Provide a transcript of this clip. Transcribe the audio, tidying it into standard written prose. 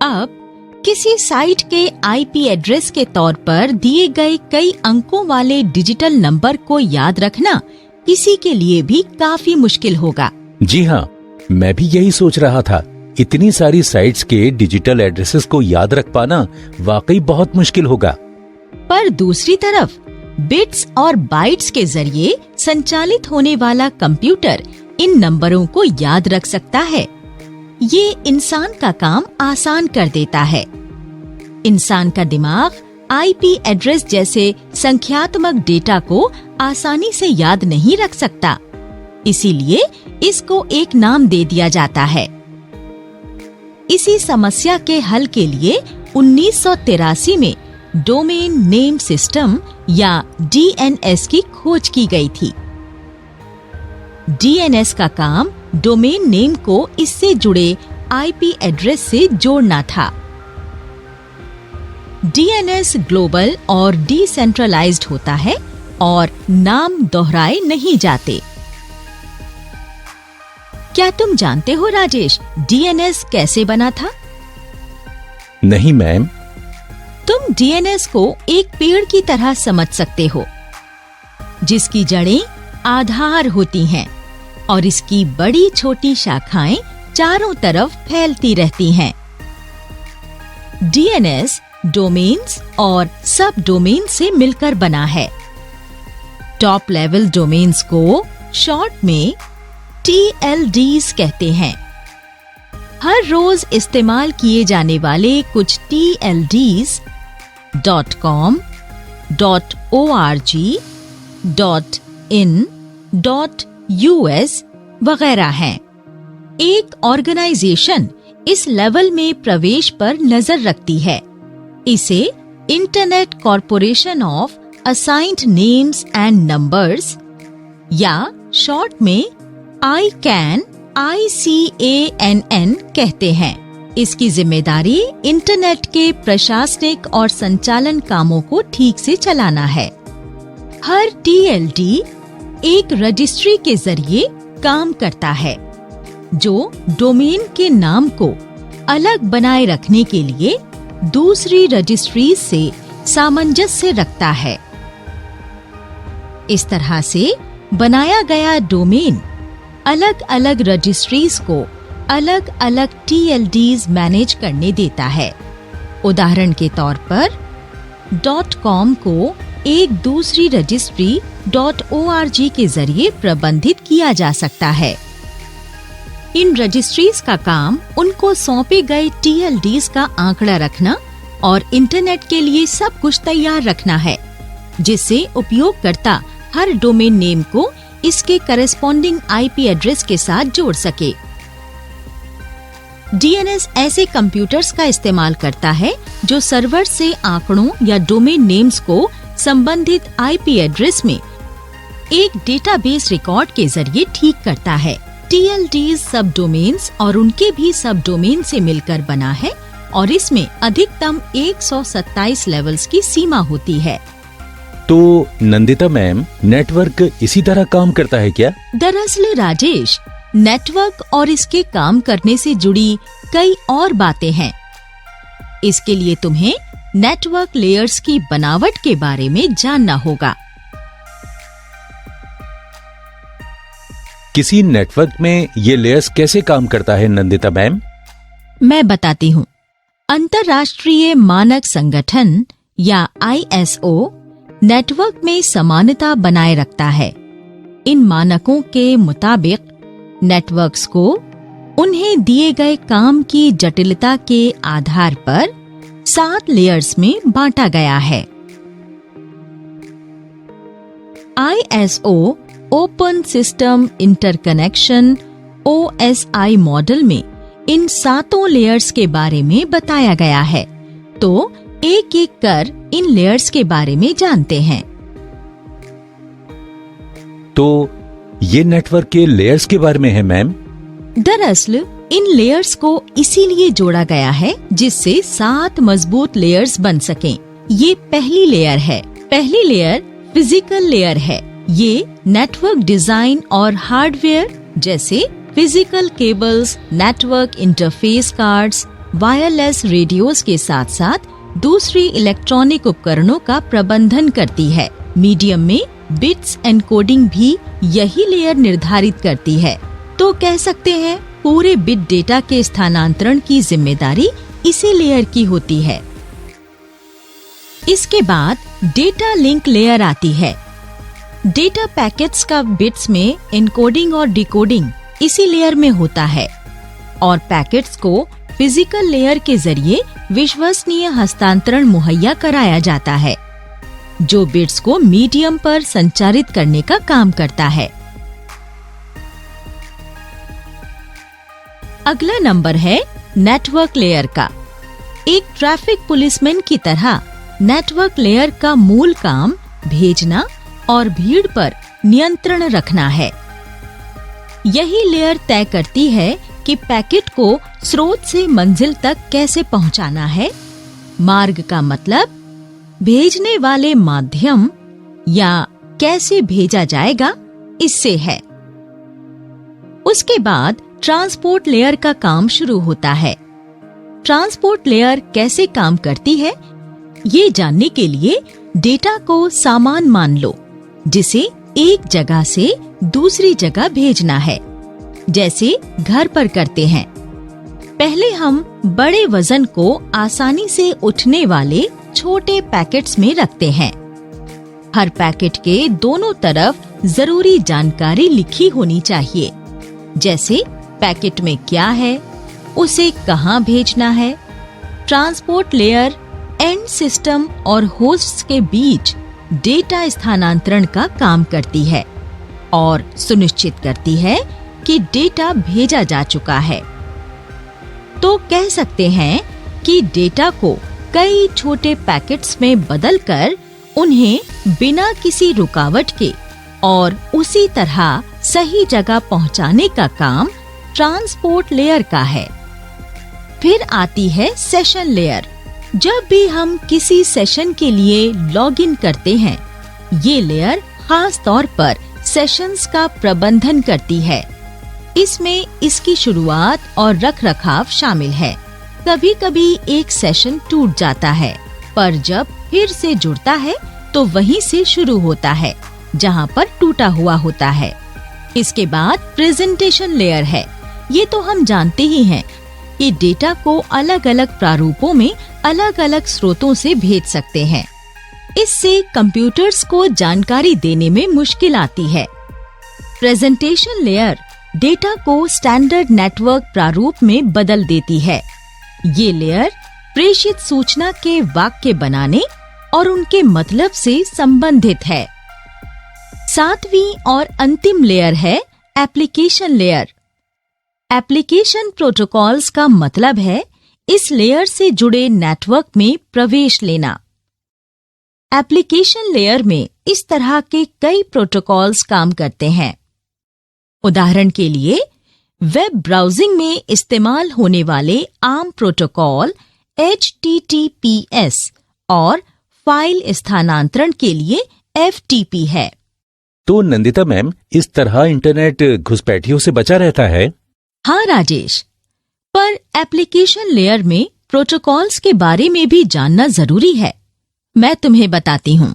अब किसी साइट के आईपी एड्रेस के तौर पर दिए गए कई अंकों वाले डिजिटल नंबर को याद रखना किसी के लिए भी काफी मुश्किल होगा। जी हाँ, मैं भी यही सोच रहा था। इतनी सारी साइट्स के डिजिटल एड्रेसेस को याद रख पाना वाकई बहुत मुश्किल होगा। पर दूसरी तरफ बिट्स और बाइट्स के जरिए संचालित होने वाला कंप्यूटर इन नंबरों को याद रख सकता है। ये इंसान का काम आसान कर देता है। इंसान का दिमाग आईपी एड्रेस जैसे संख्यात्मक डेटा को आसानी से याद नहीं रख सकता, इसीलिए इसको एक नाम दे दिया जाता है। इसी समस्या के हल के लिए 1983 में डोमेन नेम सिस्टम या डीएनएस की खोज की गई थी। डीएनएस का काम डोमेन नेम को इससे जुड़े आईपी एड्रेस से जोड़ना था। डीएनएस ग्लोबल और डिसेंट्रलाइज्ड होता है और नाम दोहराए नहीं जाते। क्या तुम जानते हो राजेश, डीएनएस कैसे बना था? नहीं मैम। तुम डीएनएस को एक पेड़ की तरह समझ सकते हो, जिसकी जड़ें आधार होती हैं और इसकी बड़ी छोटी शाखाएं चारों तरफ फैलती रहती हैं। डीएनएस डोमेन्स और सब डोमेन से मिलकर बना है। टॉप लेवल डोमेन्स को शॉर्ट में TLDs कहते हैं। हर रोज इस्तेमाल किए जाने वाले कुछ TLDs .com, .org, .in, .us वगैरह हैं। एक ऑर्गेनाइजेशन इस लेवल में प्रवेश पर नजर रखती है। इसे internet corporation of assigned names and numbers या शॉर्ट में ICANN कहते हैं। इसकी जिम्मेदारी इंटरनेट के प्रशासनिक और संचालन कामों को ठीक से चलाना है। हर TLD एक रजिस्ट्री के जरिए काम करता है, जो डोमेन के नाम को अलग बनाए रखने के लिए दूसरी रजिस्ट्री से सामंजस्य रखता है। इस तरह से बनाया गया डोमेन अलग अलग रजिस्ट्रीज को अलग अलग TLDs मैनेज करने देता है। उदाहरण के तौर पर .com को एक दूसरी रजिस्ट्री .org के जरिए प्रबंधित किया जा सकता है। इन रजिस्ट्रीज का काम उनको सौंपे गए TLDs का आंकड़ा रखना और इंटरनेट के लिए सब कुछ तैयार रखना है, जिससे उपयोगकर्ता हर डोमेन नेम को इसके करेस्पॉन्डिंग आईपी एड्रेस के साथ जोड़ सके। डीएनएस ऐसे कंप्यूटर्स का इस्तेमाल करता है जो सर्वर से आंकड़ों या डोमेन नेम्स को संबंधित आईपी एड्रेस में एक डेटाबेस रिकॉर्ड के जरिए ठीक करता है। TLDs सब डोमेन्स और उनके भी सब डोमेन से मिलकर बना है और इसमें अधिकतम 127 लेवल्स की सीमा होती है। तो नंदिता मैम, नेटवर्क इसी तरह काम करता है क्या? दरअसल राजेश, नेटवर्क और इसके काम करने से जुड़ी कई और बातें हैं। इसके लिए तुम्हें नेटवर्क लेयर्स की बनावट के बारे में जानना होगा। किसी नेटवर्क में ये लेयर्स कैसे काम करता है नंदिता मैम? मैं बताती हूँ। अंतर्राष्ट्रीय मानक संगठन या ISO नेटवर्क में समानता बनाए रखता है। इन मानकों के मुताबिक नेटवर्क्स को उन्हें दिए गए काम की जटिलता के आधार पर 7 लेयर्स में बांटा गया है। ISO open system interconnection OSI model में इन 7 लेयर्स के बारे में बताया गया है। तो एक एक कर इन लेयर्स के बारे में जानते हैं। तो ये नेटवर्क के लेयर्स के बारे में है मैम? दरअसल इन लेयर्स को इसीलिए जोड़ा गया है जिससे 7 मजबूत लेयर्स बन सकें। ये पहली लेयर है। पहली लेयर फिजिकल लेयर है। ये नेटवर्क डिजाइन और हार्डवेयर जैसे physical cables, network interface cards, wireless radios के साथ साथ दूसरी इलेक्ट्रॉनिक उपकरणों का प्रबंधन करती है। मीडियम में बिट्स एनकोडिंग भी यही लेयर निर्धारित करती है। तो कह सकते हैं पूरे बिट डेटा के स्थानांतरण की जिम्मेदारी इसी लेयर की होती है। इसके बाद डेटा लिंक लेयर आती है। डेटा पैकेट्स का बिट्स में एनकोडिंग और डिकोडिंग इसी लेयर में होता है और पैकेट्स को फिजिकल लेयर के जरिए विश्वसनीय हस्तांतरण मुहैया कराया जाता है, जो बिट्स को मीडियम पर संचारित करने का काम करता है। अगला नंबर है नेटवर्क लेयर का। एक ट्रैफिक पुलिसमैन की तरह नेटवर्क लेयर का मूल काम भेजना और भीड़ पर नियंत्रण रखना है। यही लेयर तय करती है कि पैकेट को स्रोत से मंजिल तक कैसे पहुंचाना है। मार्ग का मतलब भेजने वाले माध्यम या कैसे भेजा जाएगा इससे है। उसके बाद ट्रांसपोर्ट लेयर का काम शुरू होता है। ट्रांसपोर्ट लेयर कैसे काम करती है, ये जानने के लिए डेटा को सामान मान लो जिसे एक जगह से दूसरी जगह भेजना है, जैसे घर पर करते हैं। पहले हम बड़े वजन को आसानी से उठने वाले छोटे पैकेट्स में रखते हैं। हर पैकेट के दोनों तरफ जरूरी जानकारी लिखी होनी चाहिए, जैसे पैकेट में क्या है, उसे कहाँ भेजना है। ट्रांसपोर्ट लेयर एंड सिस्टम और होस्ट्स के बीच डेटा स्थानांतरण का काम करती है और सुनिश्चित करती है कि डेटा भेजा जा चुका है। तो कह सकते हैं कि डेटा को कई छोटे पैकेट्स में बदलकर उन्हें बिना किसी रुकावट के और उसी तरह सही जगह पहुंचाने का काम ट्रांसपोर्ट लेयर का है। फिर आती है सेशन लेयर। जब भी हम किसी सेशन के लिए लॉगिन करते हैं, ये लेयर खास तौर पर सेशंस का प्रबंधन करती है। इसमें इसकी शुरुआत और रखरखाव शामिल है। कभी कभी एक सेशन टूट जाता है, पर जब फिर से जुड़ता है तो वहीं से शुरू होता है जहां पर टूटा हुआ होता है। इसके बाद प्रेजेंटेशन लेयर है। ये तो हम जानते ही हैं कि डेटा को अलग अलग प्रारूपों में अलग अलग स्रोतों से भेज सकते हैं। इससे कंप्यूटर्स को जानकारी देने में मुश्किल आती है। प्रेजेंटेशन लेयर डेटा को स्टैंडर्ड नेटवर्क प्रारूप में बदल देती है। ये लेयर प्रेषित सूचना के वाक्य बनाने और उनके मतलब से संबंधित है। सातवीं और अंतिम लेयर है एप्लीकेशन लेयर। एप्लीकेशन प्रोटोकॉल्स का मतलब है इस लेयर से जुड़े नेटवर्क में प्रवेश लेना। एप्लीकेशन लेयर में इस तरह के कई प्रोटोकॉल्स काम करते हैं। उदाहरण के लिए वेब ब्राउजिंग में इस्तेमाल होने वाले आम प्रोटोकॉल HTTPS और फाइल स्थानांतरण के लिए FTP है। तो नंदिता मैम, इस तरह इंटरनेट घुसपैठियों से बचा रहता है? हाँ राजेश, पर एप्लीकेशन लेयर में प्रोटोकॉल्स के बारे में भी जानना जरूरी है। मैं तुम्हें बताती हूँ।